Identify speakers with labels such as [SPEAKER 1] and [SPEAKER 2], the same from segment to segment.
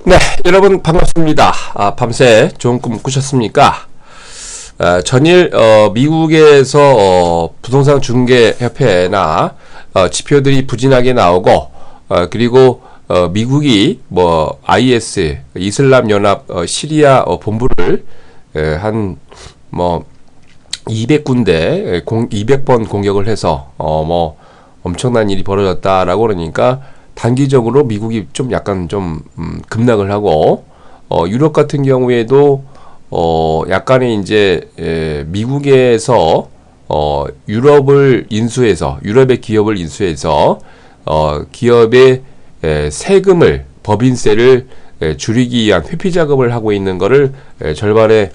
[SPEAKER 1] 네, 여러분 반갑습니다. 밤새 좋은 꿈 꾸셨습니까? 전일 미국에서 부동산 중개협회나 지표들이 부진하게 나오고 그리고 미국이 IS 이슬람 연합 시리아 본부를 한 200군데 200번 공격을 해서 엄청난 일이 벌어졌다라고 그러니까 단기적으로 미국이 좀 약간 좀 급락을 하고 유럽 같은 경우에도 약간의 이제 미국에서 유럽의 기업을 인수해서 기업의 세금을 법인세를 줄이기 위한 회피 작업을 하고 있는 것을 절반의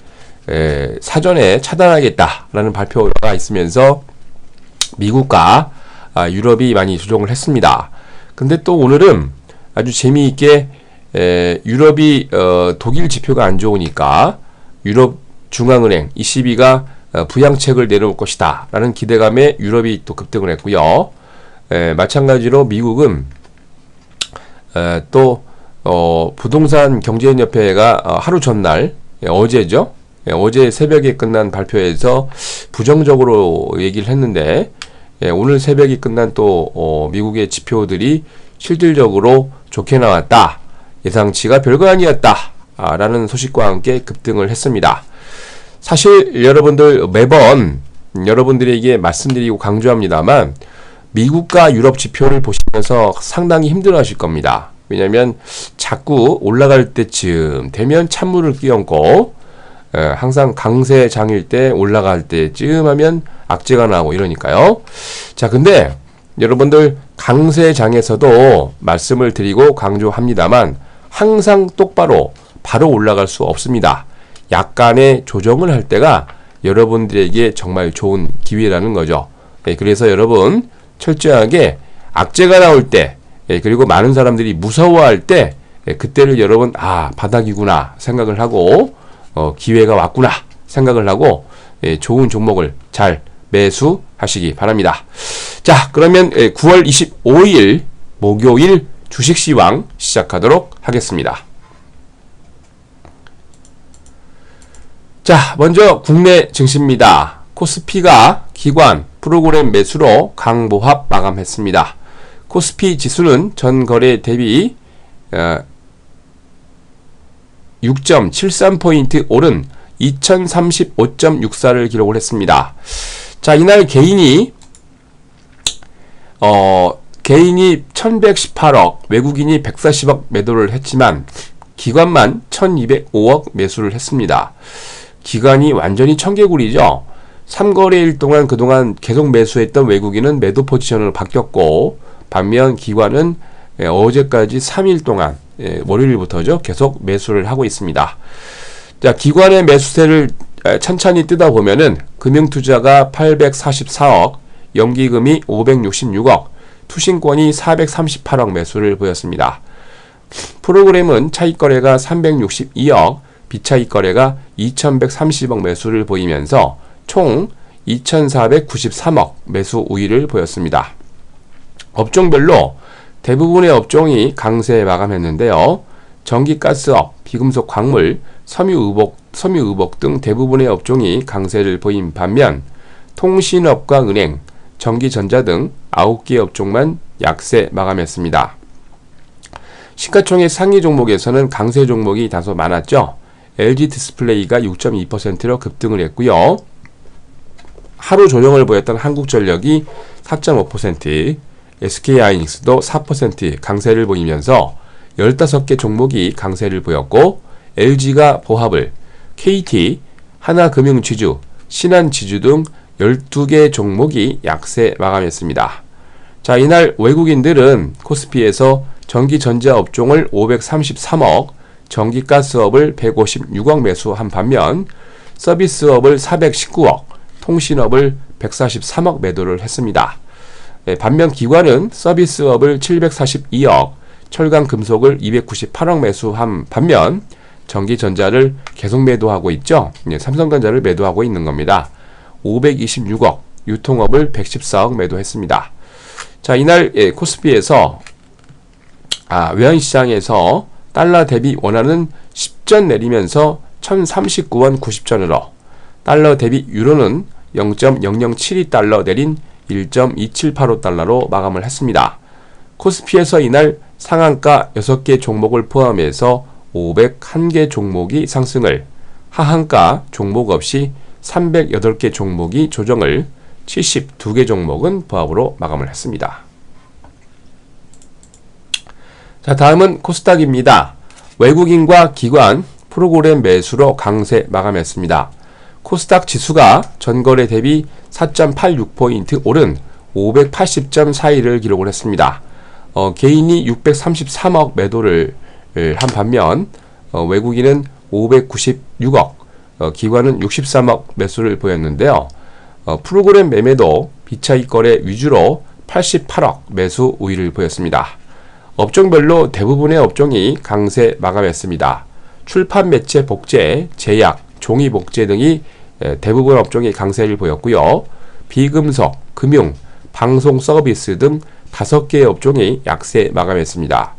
[SPEAKER 1] 사전에 차단하겠다라는 발표가 있으면서 미국과 유럽이 많이 조정을 했습니다. 근데 또 오늘은 아주 재미있게 유럽이 독일 지표가 안 좋으니까 유럽 중앙은행 ECB가 부양책을 내놓을 것이다 라는 기대감에 유럽이 또 급등을 했고요. 마찬가지로 미국은 또 부동산 경제협회가 하루 전날 어제죠. 어제 새벽에 끝난 발표에서 부정적으로 얘기를 했는데 오늘 새벽에 끝난 또 미국의 지표들이 실질적으로 좋게 나왔다. 예상치가 별거 아니었다. 라는 소식과 함께 급등을 했습니다. 사실 여러분들 매번 여러분들에게 말씀드리고 강조합니다만 미국과 유럽 지표를 보시면서 상당히 힘들어하실 겁니다. 왜냐하면 자꾸 올라갈 때쯤 되면 찬물을 끼얹고 항상 강세장일 때 올라갈 때쯤 하면 악재가 나오고 이러니까요. 자, 근데 여러분들 강세장에서도 말씀을 드리고 강조합니다만 항상 똑바로 바로 올라갈 수 없습니다. 약간의 조정을 할 때가 여러분들에게 정말 좋은 기회라는 거죠. 그래서 여러분 철저하게 악재가 나올 때 그리고 많은 사람들이 무서워할 때 그때를 여러분 바닥이구나 생각을 하고 기회가 왔구나 생각을 하고 좋은 종목을 잘 매수하시기 바랍니다. 자, 그러면 9월 25일 목요일 주식시황 시작하도록 하겠습니다. 자, 먼저 국내 증시입니다. 코스피가 기관 프로그램 매수로 강보합 마감했습니다. 코스피 지수는 전 거래 대비 6.73포인트 오른 2035.64를 기록을 했습니다. 자, 이날 개인이 1118억, 외국인이 140억 매도를 했지만 기관만 1205억 매수를 했습니다. 기관이 완전히 청개구리죠. 3거래일 동안 그동안 계속 매수했던 외국인은 매도 포지션으로 바뀌었고 반면 기관은 어제까지 3일 동안 월요일부터죠. 계속 매수를 하고 있습니다. 자, 기관의 매수세를 천천히 뜯어 보면은 금융투자가 844억, 연기금이 566억, 투신권이 438억 매수를 보였습니다. 프로그램은 차익거래가 362억, 비차익거래가 2130억 매수를 보이면서 총 2493억 매수 우위를 보였습니다. 업종별로 대부분의 업종이 강세 마감했는데요. 전기가스업, 비금속 광물, 섬유의복 등 대부분의 업종이 강세를 보인 반면 통신업과 은행, 전기전자 등 9개 업종만 약세 마감했습니다. 시가총액 상위 종목에서는 강세 종목이 다소 많았죠. LG디스플레이가 6.2%로 급등을 했고요. 하루 조정을 보였던 한국전력이 4.5%, SK하이닉스도 4% 강세를 보이면서 15개 종목이 강세를 보였고 LG가 보합을, KT, 하나금융지주, 신한지주 등 12개 종목이 약세 마감했습니다. 자, 이날 외국인들은 코스피에서 전기전자 업종을 533억, 전기가스업을 156억 매수한 반면 서비스업을 419억, 통신업을 143억 매도를 했습니다. 반면 기관은 서비스업을 742억, 철강금속을 298억 매수한 반면 전기전자를 계속 매도하고 있죠. 삼성전자를 매도하고 있는 겁니다. 526억, 유통업을 114억 매도했습니다. 자, 이날 코스피에서 외환시장에서 달러 대비 원화는 10전 내리면서 1039원 90전으로, 달러 대비 유로는 0.0072달러 내린 1.2785달러로 마감을 했습니다. 코스피에서 이날 상한가 6개 종목을 포함해서 501개 종목이 상승을, 하한가 종목 없이 308개 종목이 조정을, 72개 종목은 보합으로 마감을 했습니다. 자, 다음은 코스닥입니다. 외국인과 기관 프로그램 매수로 강세 마감했습니다. 코스닥 지수가 전거래 대비 4.86포인트 오른 580.41을 기록을 했습니다. 개인이 633억 매도를 한 반면 외국인은 596억, 기관은 63억 매수를 보였는데요. 프로그램 매매도 비차익 거래 위주로 88억 매수 우위를 보였습니다. 업종별로 대부분의 업종이 강세 마감했습니다. 출판 매체 복제, 제약, 종이 복제 등이 대부분 업종이 강세를 보였고요. 비금속, 금융, 방송 서비스 등 5개의 업종이 약세 마감했습니다.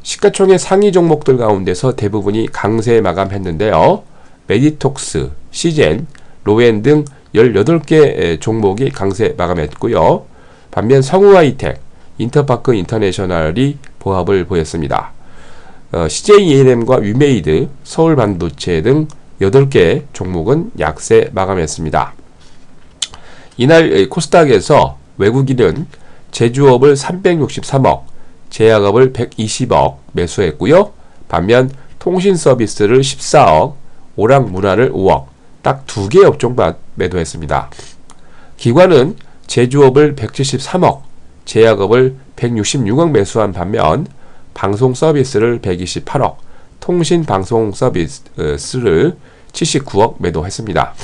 [SPEAKER 1] 시가총액 상위 종목들 가운데서 대부분이 강세 마감했는데요. 메디톡스, 시젠, 로엔 등 18개 종목이 강세 마감했고요. 반면 성우하이텍, 인터파크 인터내셔널이 보합을 보였습니다. CJENM과 위메이드, 서울반도체 등 8개 종목은 약세 마감했습니다. 이날 코스닥에서 외국인은 제조업을 363억, 제약업을 120억 매수했고요. 반면 통신 서비스를 14억, 오락문화를 5억, 딱 2개 업종만 매도했습니다. 기관은 제조업을 173억, 제약업을 166억 매수한 반면 방송 서비스를 128억, 통신 방송 서비스를 79억 매도했습니다.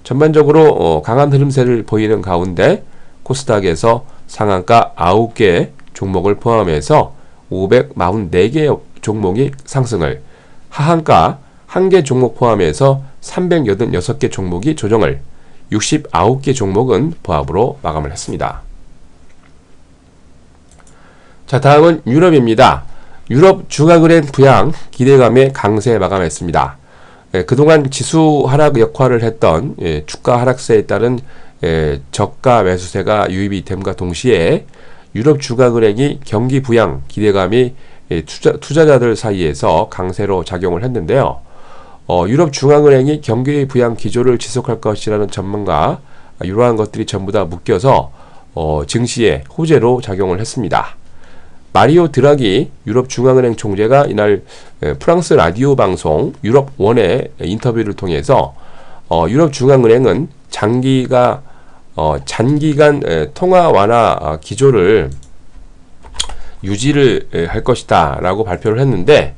[SPEAKER 1] 전반적으로 강한 흐름세를 보이는 가운데 코스닥에서 상한가 9개 종목을 포함해서 544개 종목이 상승을, 하한가 1개 종목 포함해서 386개 종목이 조정을, 69개 종목은 보합으로 마감을 했습니다. 자, 다음은 유럽입니다. 유럽 중앙은행 부양 기대감에 강세 마감했습니다. 그동안 지수 하락 역할을 했던 주가 하락세에 따른 저가 매수세가 유입이 됨과 동시에 유럽 중앙은행이 경기 부양 기대감이 투자자들 사이에서 강세로 작용을 했는데요. 유럽 중앙은행이 경기 부양 기조를 지속할 것이라는 전망과 이러한 것들이 전부 다 묶여서 증시에 호재로 작용을 했습니다. 마리오 드라기 유럽 중앙은행 총재가 이날 프랑스 라디오 방송 유럽1의 인터뷰를 통해서 유럽 중앙은행은 장기간 통화 완화 기조를 유지를 할 것이다 라고 발표를 했는데,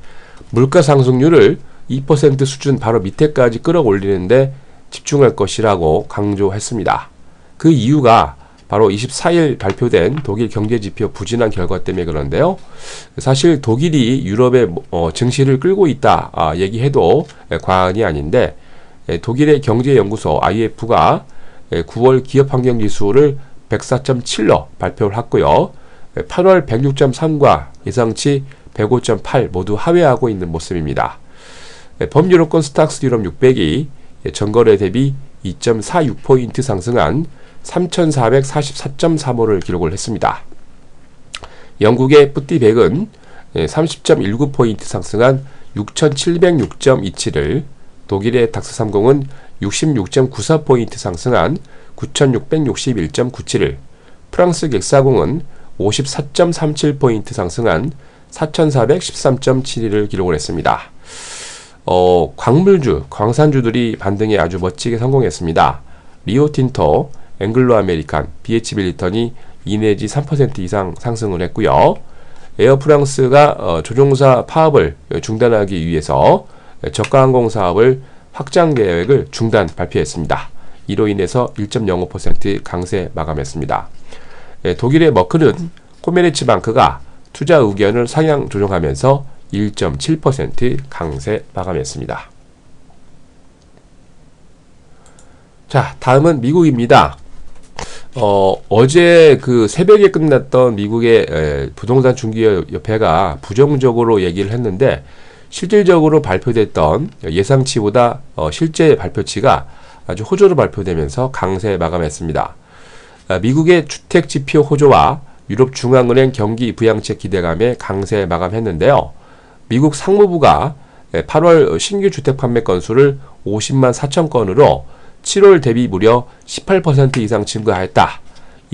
[SPEAKER 1] 물가 상승률을 2% 수준 바로 밑에까지 끌어올리는데 집중할 것이라고 강조했습니다. 그 이유가 바로 24일 발표된 독일 경제지표 부진한 결과 때문에 그런데요. 사실 독일이 유럽의 증시를 끌고 있다 얘기해도 과언이 아닌데, 독일의 경제연구소 IF가 9월 기업환경지수를 104.7로 발표를 했고요. 8월 106.3과 예상치 105.8 모두 하회하고 있는 모습입니다. 범유로권 스탁스 유럽 600이 전거래 대비 2.46포인트 상승한 3,444.35를 기록을 했습니다. 영국의 뿌띠100은 30.19포인트 상승한 6,706.27을, 독일의 닥스30은 66.94포인트 상승한 9,661.97을, 프랑스 객사공은 54.37포인트 상승한 4,413.72를 기록을 했습니다. 광물주, 광산주들이 반등에 아주 멋지게 성공했습니다. 리오틴토, 앵글로 아메리칸, BH 밀리턴이 2 내지 3% 이상 상승을 했고요. 에어프랑스가 조종사 파업을 중단하기 위해서 저가항공 사업을 확장 계획을 중단 발표했습니다. 이로 인해서 1.05% 강세 마감했습니다. 독일의 머크는 코메르츠 방크가 투자 의견을 상향 조정하면서 1.7% 강세 마감했습니다. 자, 다음은 미국입니다. 어제 그 새벽에 끝났던 미국의 부동산 중개협회가 부정적으로 얘기를 했는데 실질적으로 발표됐던 예상치보다 실제 발표치가 아주 호조로 발표되면서 강세 마감했습니다. 미국의 주택지표 호조와 유럽중앙은행 경기 부양책 기대감에 강세 마감했는데요. 미국 상무부가 8월 신규 주택 판매 건수를 50만 4천 건으로 7월 대비 무려 18% 이상 증가했다.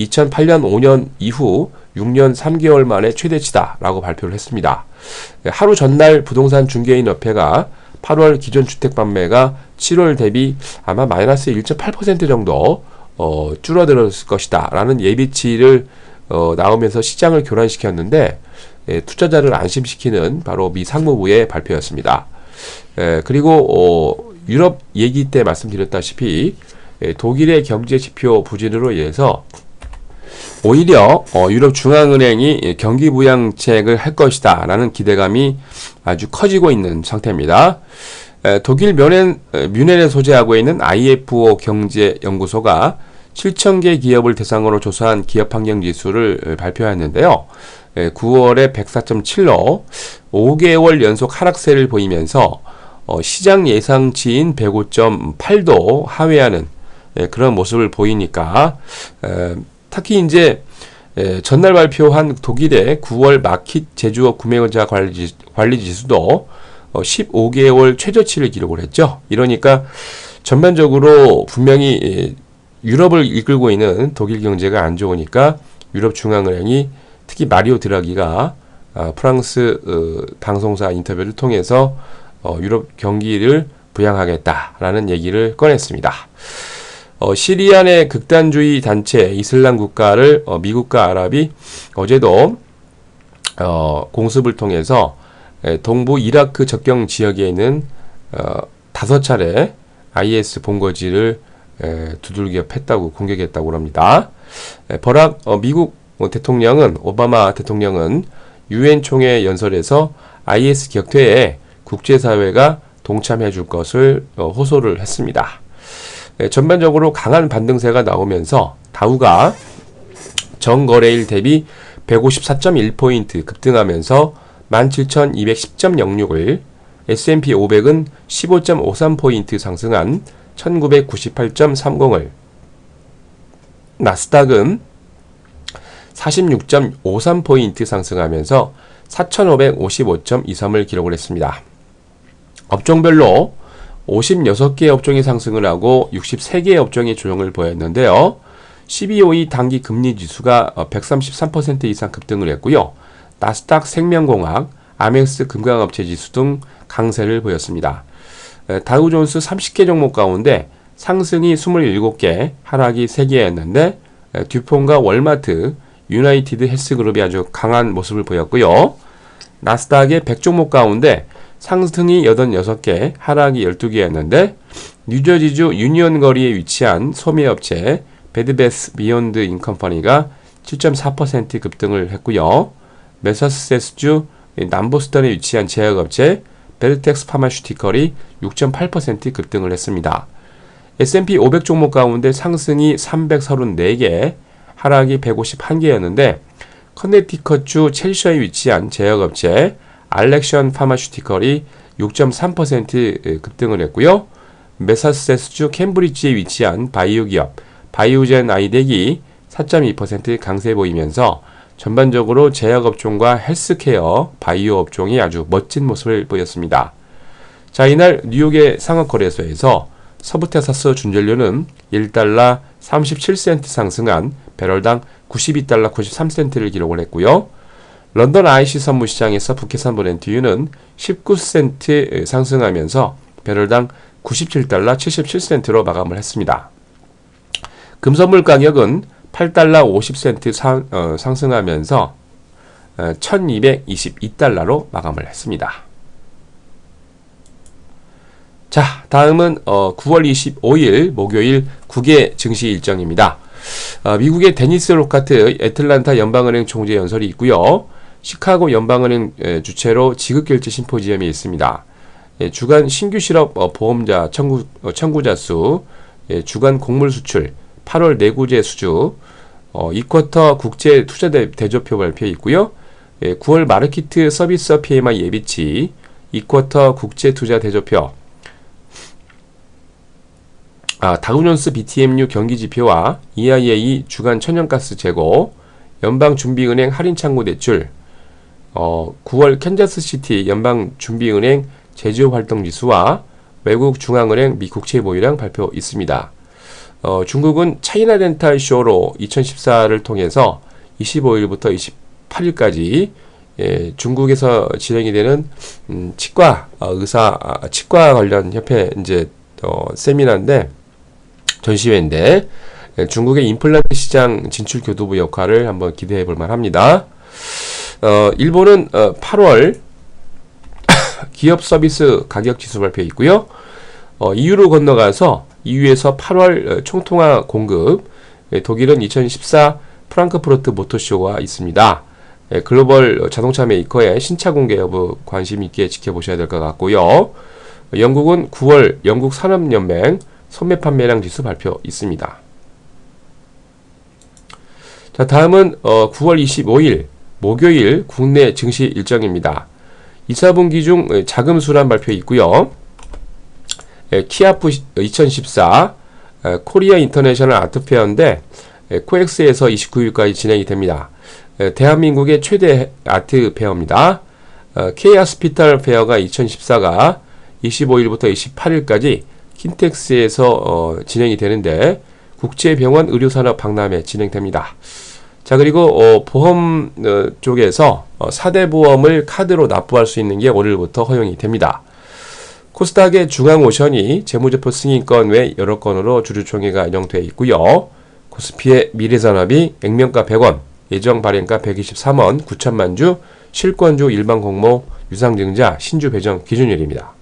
[SPEAKER 1] 2008년 5년 이후 6년 3개월 만에 최대치다라고 발표를 했습니다. 하루 전날 부동산 중개인 협회가 8월 기존 주택 판매가 7월 대비 아마 마이너스 1.8% 정도 줄어들었을 것이다 라는 예비치를 나오면서 시장을 교란시켰는데 투자자를 안심시키는 바로 미 상무부의 발표였습니다. 그리고 유럽 얘기 때 말씀드렸다시피 독일의 경제 지표 부진으로 인해서 오히려 유럽 중앙은행이 경기 부양책을 할 것이다 라는 기대감이 아주 커지고 있는 상태입니다. 독일 뮌헨에 소재하고 있는 IFO 경제연구소가 7,000개 기업을 대상으로 조사한 기업환경지수를 발표했는데요. 9월에 104.7로 5개월 연속 하락세를 보이면서 시장 예상치인 105.8도 하회하는 그런 모습을 보이니까 특히 이제 전날 발표한 독일의 9월 마켓 제조업 구매자 관리 지수도 15개월 최저치를 기록을 했죠. 이러니까 전반적으로 분명히 유럽을 이끌고 있는 독일 경제가 안 좋으니까 유럽 중앙은행이 특히 마리오 드라기가 프랑스 방송사 인터뷰를 통해서 유럽 경기를 부양하겠다라는 얘기를 꺼냈습니다. 시리아 내 극단주의 단체 이슬람 국가를 미국과 아랍이 어제도 공습을 통해서 동부 이라크 접경 지역에 있는 5차례 IS 본거지를 두들겨 팼다고 공격했다고 합니다. 버락 미국 대통령은 오바마 대통령은 유엔 총회 연설에서 IS 격퇴에 국제사회가 동참해 줄 것을 호소를 했습니다. 전반적으로 강한 반등세가 나오면서 다우가 전거래일 대비 154.1포인트 급등하면서 17,210.06을, S&P 500은 15.53포인트 상승한 1998.30을, 나스닥은 46.53포인트 상승하면서 4,555.23을 기록을 했습니다. 업종별로 56개 업종이 상승을 하고 63개 업종이 조정을 보였는데요. 12호의 단기 금리 지수가 133% 이상 급등을 했고요. 나스닥 생명공학, 아멕스 금강업체 지수 등 강세를 보였습니다. 다우존스 30개 종목 가운데 상승이 27개, 하락이 3개였는데 듀폰과 월마트, 유나이티드 헬스그룹이 아주 강한 모습을 보였고요. 나스닥의 100종목 가운데 상승이 86개, 하락이 12개였는데 뉴저지주 유니온 거리에 위치한 소매업체 베드베스 비욘드 인컴퍼니가 7.4% 급등을 했고요. 매사추세츠주 남보스턴에 위치한 제약업체 벨텍스 파마슈티컬이 6.8% 급등을 했습니다. S&P 500 종목 가운데 상승이 334개, 하락이 151개였는데 커네티컷주 첼시아에 위치한 제약업체 알렉션 파마슈티컬이 6.3% 급등을 했고요. 매사추세츠주 캠브리지에 위치한 바이오 기업 바이오젠 아이덱이 4.2% 강세 보이면서 전반적으로 제약업종과 헬스케어, 바이오 업종이 아주 멋진 모습을 보였습니다. 자, 이날 뉴욕의 상업거래소에서 서부텍사스 준전료는 1달러 37센트 상승한 배럴당 92달러 93센트를 기록을 했고요. 런던 IC 선물시장에서 북해산 브렌트유는 19센트 상승하면서 배럴당 97달러 77센트로 마감을 했습니다. 금선물 가격은 8달러 50센트 상승하면서 1222달러로 마감을 했습니다. 자, 다음은 9월 25일 목요일 국외 증시 일정입니다. 미국의 데니스 로카트 애틀란타 연방은행 총재 연설이 있고요. 시카고 연방은행 주최로 지급결제 심포지엄이 있습니다. 주간 신규 실업 보험자 청구자 수, 주간 곡물 수출, 8월 내구재 수주, 이쿼터 국제 투자 대조표 발표에 있고요. 9월 마르키트 서비스 PMI 예비치, 이쿼터 국제 투자 대조표, 다우존스 BTMU 경기지표와 EIA 주간 천연가스 재고, 연방준비은행 할인창구 대출, 9월 캔자스시티 연방준비은행 제조활동지수와 외국 중앙은행 미 국채 보유량 발표 있습니다. 중국은 차이나 덴탈 쇼로 2014를 통해서 25일부터 28일까지 중국에서 진행이 되는 치과 치과 관련 협회 이제 세미나인데 전시회인데 중국의 임플란트 시장 진출 교두부 역할을 한번 기대해 볼 만합니다. 일본은 8월 기업 서비스 가격 지수 발표 있고요. EU로 건너가서 EU에서 8월 총통화 공급, 독일은 2014 프랑크푸르트 모터쇼가 있습니다. 글로벌 자동차 메이커의 신차 공개 여부 관심 있게 지켜보셔야 될 것 같고요. 영국은 9월 영국 산업연맹 소매 판매량 지수 발표 있습니다. 자, 다음은 9월 25일 목요일 국내 증시 일정입니다. 2, 4분기 중 자금 순환 발표 있고요. 키아프 2014 코리아 인터내셔널 아트페어인데 코엑스에서 29일까지 진행이 됩니다. 대한민국의 최대 아트페어입니다. K하스피탈 페어가 2014가 25일부터 28일까지 킨텍스에서 진행이 되는데 국제병원 의료산업 박람회 진행됩니다. 자, 그리고 보험 쪽에서 4대 보험을 카드로 납부할 수 있는 게 오늘부터 허용이 됩니다. 코스닥의 중앙오션이 재무제표 승인권 외 여러 건으로 주주총회가 인용되어 있고요. 코스피의 미래산업이 액면가 100원, 예정 발행가 123원, 9천만 주, 실권주 일반 공모 유상증자 신주 배정 기준일입니다.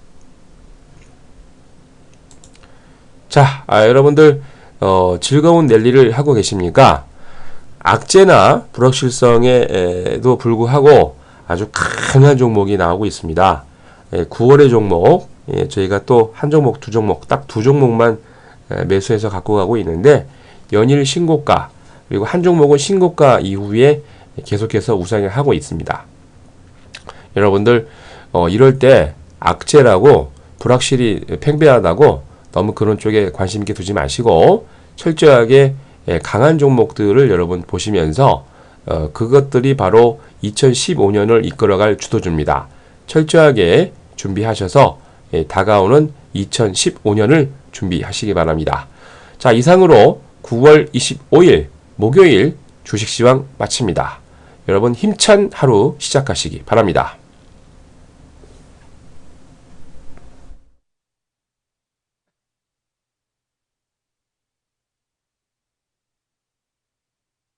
[SPEAKER 1] 자, 여러분들 즐거운 랠리를 하고 계십니까? 악재나 불확실성에도 불구하고 아주 강한 종목이 나오고 있습니다. 9월의 종목, 저희가 또 한 종목, 두 종목, 딱 두 종목만 매수해서 갖고 가고 있는데 연일 신고가, 그리고 한 종목은 신고가 이후에 계속해서 우상을 하고 있습니다. 여러분들 이럴 때 악재라고 불확실히 팽배하다고 너무 그런 쪽에 관심 있게 두지 마시고 철저하게 강한 종목들을 여러분 보시면서 그것들이 바로 2015년을 이끌어갈 주도주입니다. 철저하게 준비하셔서 다가오는 2015년을 준비하시기 바랍니다. 자, 이상으로 9월 25일 목요일 주식시황 마칩니다. 여러분 힘찬 하루 시작하시기 바랍니다.